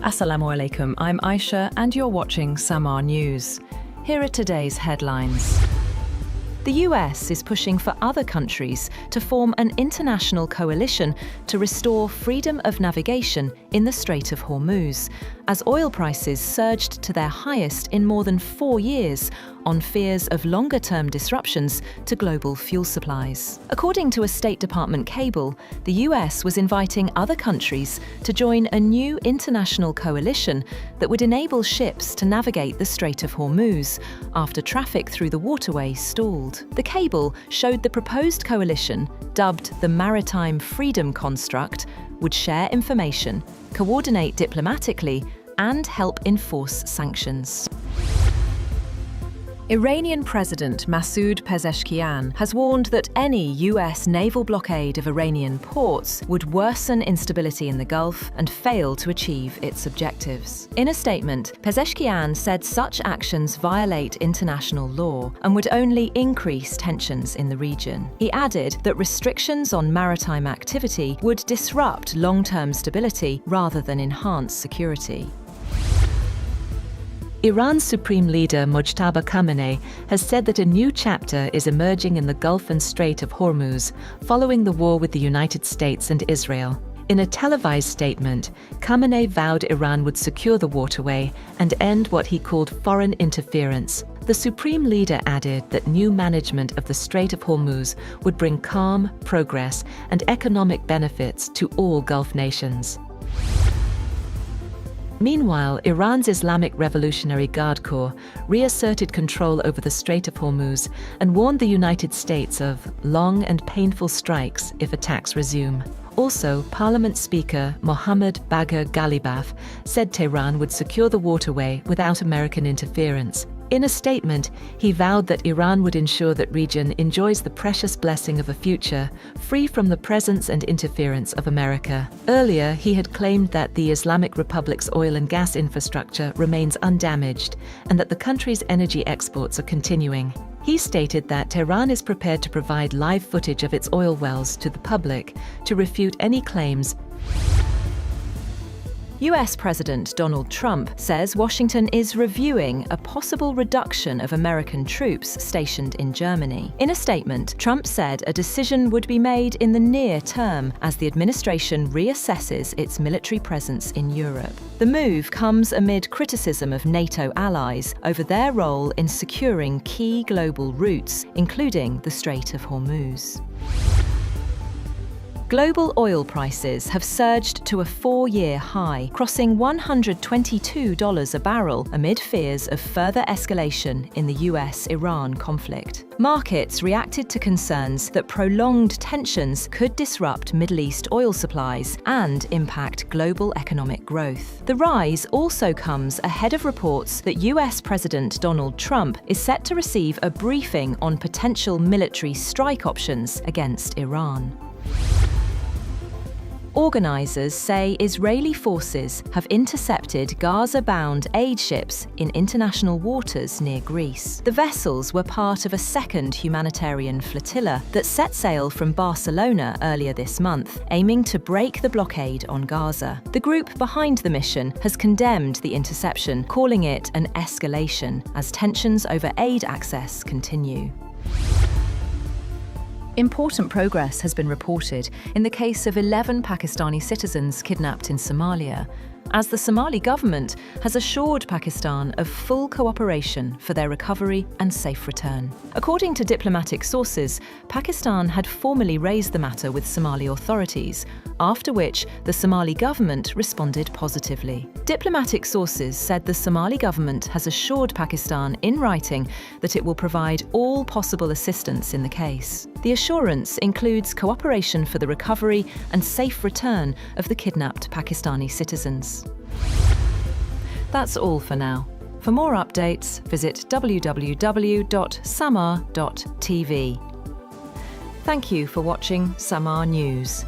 Assalamu alaikum, I'm Aisha and you're watching Samar News. Here are today's headlines. The US is pushing for other countries to form an international coalition to restore freedom of navigation in the Strait of Hormuz, as oil prices surged to their highest in more than 4 years on fears of longer-term disruptions to global fuel supplies. According to a State Department cable, the US was inviting other countries to join a new international coalition that would enable ships to navigate the Strait of Hormuz after traffic through the waterway stalled. The cable showed the proposed coalition, dubbed the Maritime Freedom Construct, would share information, coordinate diplomatically, and help enforce sanctions. Iranian President Masoud Pezeshkian has warned that any US naval blockade of Iranian ports would worsen instability in the Gulf and fail to achieve its objectives. In a statement, Pezeshkian said such actions violate international law and would only increase tensions in the region. He added that restrictions on maritime activity would disrupt long-term stability rather than enhance security. Iran's Supreme Leader Mojtaba Khamenei has said that a new chapter is emerging in the Gulf and Strait of Hormuz following the war with the United States and Israel. In a televised statement, Khamenei vowed Iran would secure the waterway and end what he called foreign interference. The Supreme Leader added that new management of the Strait of Hormuz would bring calm, progress, and economic benefits to all Gulf nations. Meanwhile, Iran's Islamic Revolutionary Guard Corps reasserted control over the Strait of Hormuz and warned the United States of long and painful strikes if attacks resume. Also, Parliament Speaker Mohammad Bagher Ghalibaf said Tehran would secure the waterway without American interference. In a statement, he vowed that Iran would ensure that region enjoys the precious blessing of a future free from the presence and interference of America. Earlier, he had claimed that the Islamic Republic's oil and gas infrastructure remains undamaged and that the country's energy exports are continuing. He stated that Tehran is prepared to provide live footage of its oil wells to the public to refute any claims. US President Donald Trump says Washington is reviewing a possible reduction of American troops stationed in Germany. In a statement, Trump said a decision would be made in the near term as the administration reassesses its military presence in Europe. The move comes amid criticism of NATO allies over their role in securing key global routes, including the Strait of Hormuz. Global oil prices have surged to a 4-year high, crossing $122 a barrel amid fears of further escalation in the US-Iran conflict. Markets reacted to concerns that prolonged tensions could disrupt Middle East oil supplies and impact global economic growth. The rise also comes ahead of reports that US President Donald Trump is set to receive a briefing on potential military strike options against Iran. Organisers say Israeli forces have intercepted Gaza-bound aid ships in international waters near Greece. The vessels were part of a second humanitarian flotilla that set sail from Barcelona earlier this month, aiming to break the blockade on Gaza. The group behind the mission has condemned the interception, calling it an escalation as tensions over aid access continue. Important progress has been reported in the case of 11 Pakistani citizens kidnapped in Somalia, as the Somali government has assured Pakistan of full cooperation for their recovery and safe return. According to diplomatic sources, Pakistan had formally raised the matter with Somali authorities, after which the Somali government responded positively. Diplomatic sources said the Somali government has assured Pakistan in writing that it will provide all possible assistance in the case. The assurance includes cooperation for the recovery and safe return of the kidnapped Pakistani citizens. That's all for now. For more updates, visit www.samar.tv. Thank you for watching Samar News.